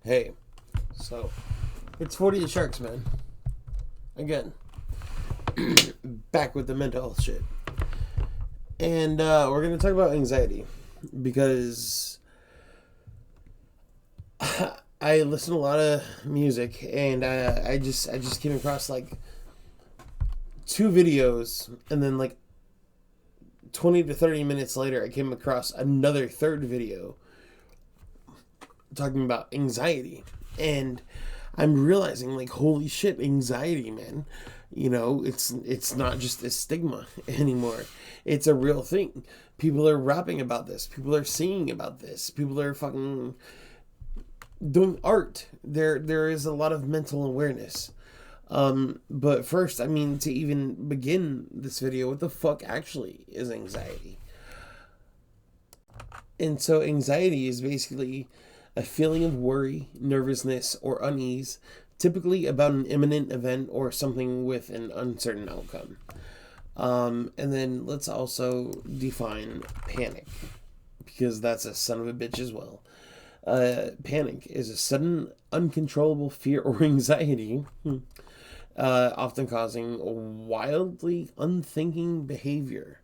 Hey, so it's 48 Sharks, man. Again, back with the mental health shit. And we're going to talk about anxiety because I listen to a lot of music and I just came across like two videos and then like 20 to 30 minutes later I came across another third video talking about anxiety. And I'm realizing like holy shit, anxiety, man. It's not just a stigma anymore. It's a real thing. People are rapping about this. People are singing about this. People are fucking doing art. There is a lot of mental awareness. But first, I mean, to even begin this video, what the fuck actually is anxiety? And so anxiety is basically a feeling of worry, nervousness, or unease, typically about an imminent event or something with an uncertain outcome. And then let's also define panic, because that's a son of a bitch as well. Panic is a sudden, uncontrollable fear or anxiety, often causing wildly unthinking behavior.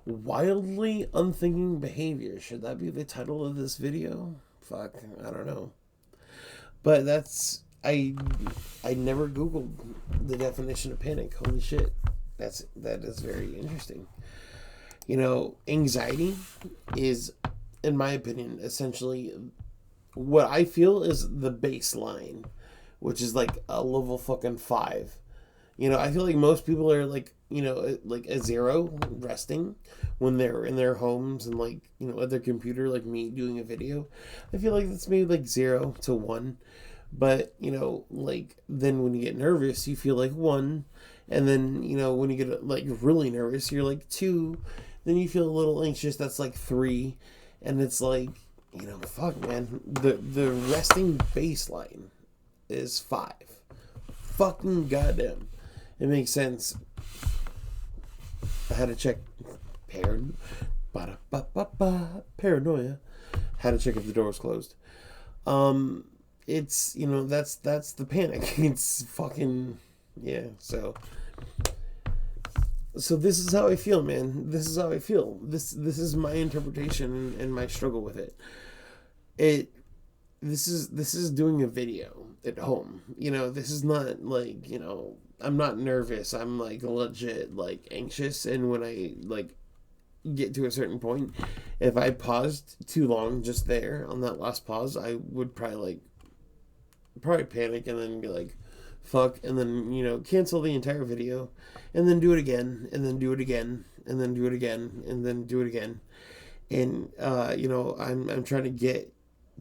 Wildly unthinking behavior. Should that be the title of this video? Fuck, I don't know. But I never Googled the definition of panic. Holy shit. That is very interesting. Anxiety is, in my opinion, essentially what I feel is the baseline, which is like a level fucking 5. I feel like most people are like, like a 0 resting when they're in their homes and like, at their computer, like me doing a video. I feel like that's maybe like 0 to 1. But, like then when you get nervous, you feel like 1. And then, when you get like really nervous, you're like 2. Then you feel a little anxious, that's like 3. And it's like, fuck, man. The resting baseline is 5. Fucking goddamn. It makes sense. I had to check paranoia. Had to check if the door was closed. It's that's the panic. It's fucking yeah. So this is how I feel, man. This is how I feel. This is my interpretation and my struggle with it. This is doing a video at home. This is not like, I'm not nervous. I'm like legit like anxious, and when I like get to a certain point, if I paused too long just there on that last pause, I would probably panic and then be like fuck, and then cancel the entire video and then do it again and then do it again and then do it again and then do it again. And I'm trying to get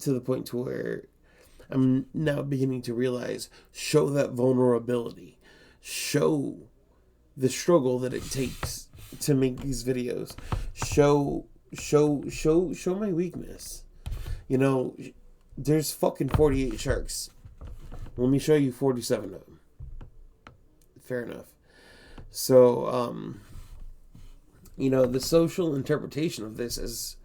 to the point to where I'm now beginning to realize, show that vulnerability, show the struggle that it takes to make these videos, show my weakness. There's fucking 48 sharks. Let me show you 47 of them. Fair enough. So the social interpretation of this is,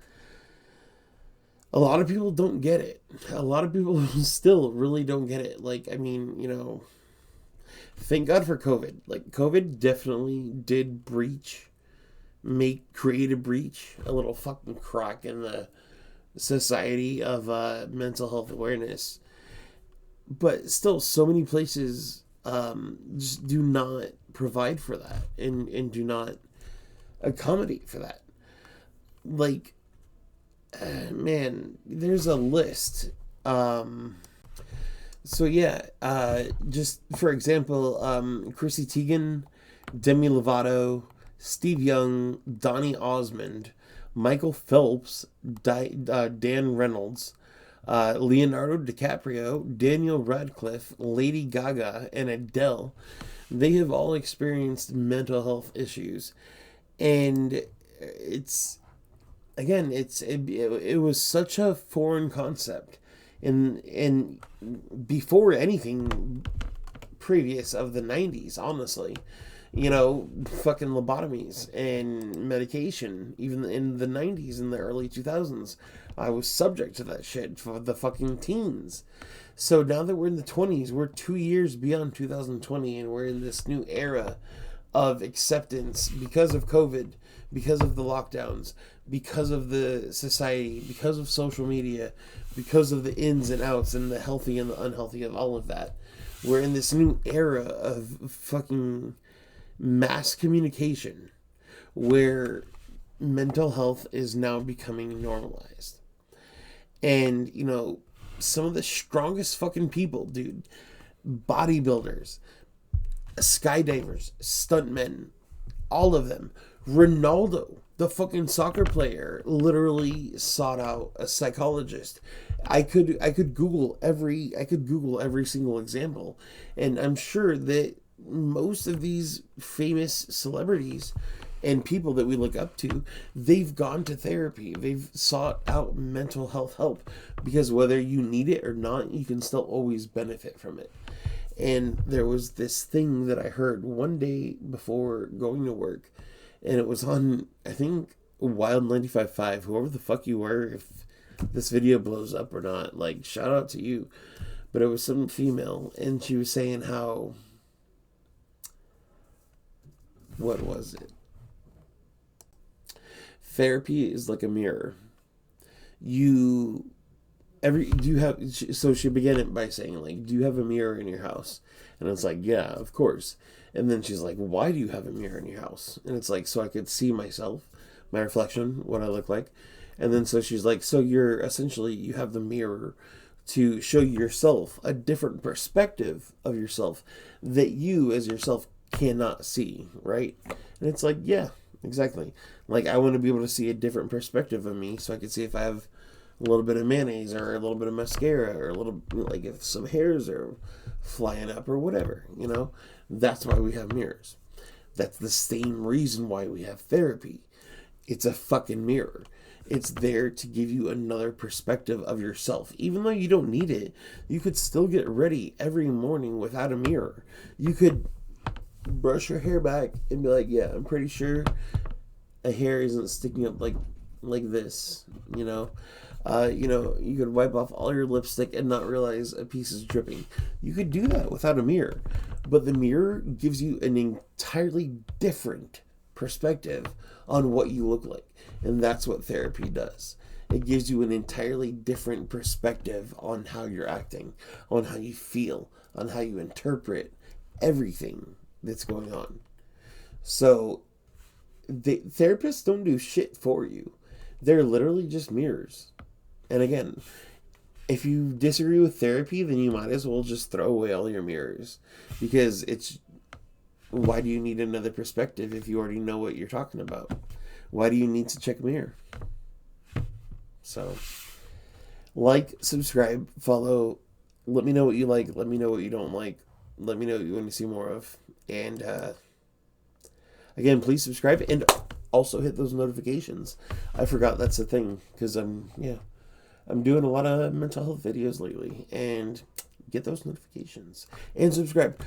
a lot of people don't get it. A lot of people still really don't get it. Like, I mean, thank God for COVID. Like, COVID definitely did create a breach, a little fucking crack in the society of mental health awareness. But still, so many places just do not provide for that and do not accommodate for that. Like, man, there's a list. So yeah, just for example, Chrissy Teigen, Demi Lovato, Steve Young, Donny Osmond, Michael Phelps, Dan Reynolds, Leonardo DiCaprio, Daniel Radcliffe, Lady Gaga, and Adele. They have all experienced mental health issues, and it was such a foreign concept, and before anything previous of the 90s, honestly, You know, fucking lobotomies and medication. Even in the 90s and the early 2000s, I was subject to that shit for the fucking teens. So now that we're in the 20s, we're 2 years beyond 2020, and we're in this new era of acceptance because of COVID, because of the lockdowns, because of the society, because of social media, because of the ins and outs and the healthy and the unhealthy of all of that. We're in this new era of fucking mass communication where mental health is now becoming normalized. And, you know, some of the strongest fucking people, dude, bodybuilders, skydivers, stuntmen, all of them. Ronaldo, the fucking soccer player, literally sought out a psychologist. I could Google every single example, and I'm sure that most of these famous celebrities and people that we look up to, they've gone to therapy. They've sought out mental health help because whether you need it or not, you can still always benefit from it. And there was this thing that I heard one day before going to work, and it was on, I think, Wild 95.5. Whoever the fuck you were, if this video blows up or not, like, shout out to you. But it was some female, and she was saying how, what was it? Therapy is like a mirror. Do you have, so she began it by saying, like, do you have a mirror in your house? And it's like, yeah, of course. And then she's like, why do you have a mirror in your house? And it's like, so I could see myself, my reflection, what I look like. And then so she's like, so you're essentially, you have the mirror to show yourself a different perspective of yourself that you as yourself cannot see, right? And it's like, yeah, exactly. Like, I want to be able to see a different perspective of me so I can see if I have a little bit of mayonnaise or a little bit of mascara or a little, like, if some hairs are flying up or whatever, you know. That's why we have mirrors. That's the same reason why we have therapy. It's a fucking mirror. It's there to give you another perspective of yourself. Even though you don't need it, you could still get ready every morning without a mirror. You could brush your hair back and be like, yeah, I'm pretty sure a hair isn't sticking up like this, you know. You could wipe off all your lipstick and not realize a piece is dripping. You could do that without a mirror. But the mirror gives you an entirely different perspective on what you look like. And that's what therapy does. It gives you an entirely different perspective on how you're acting, on how you feel, on how you interpret everything that's going on. So, the therapists don't do shit for you. They're literally just mirrors. And again, if you disagree with therapy, then you might as well just throw away all your mirrors. Because why do you need another perspective if you already know what you're talking about? Why do you need to check a mirror? So, like, subscribe, follow, let me know what you like, let me know what you don't like, let me know what you want to see more of. And, again, please subscribe and also hit those notifications. I forgot that's a thing because I'm doing a lot of mental health videos lately, and get those notifications and subscribe.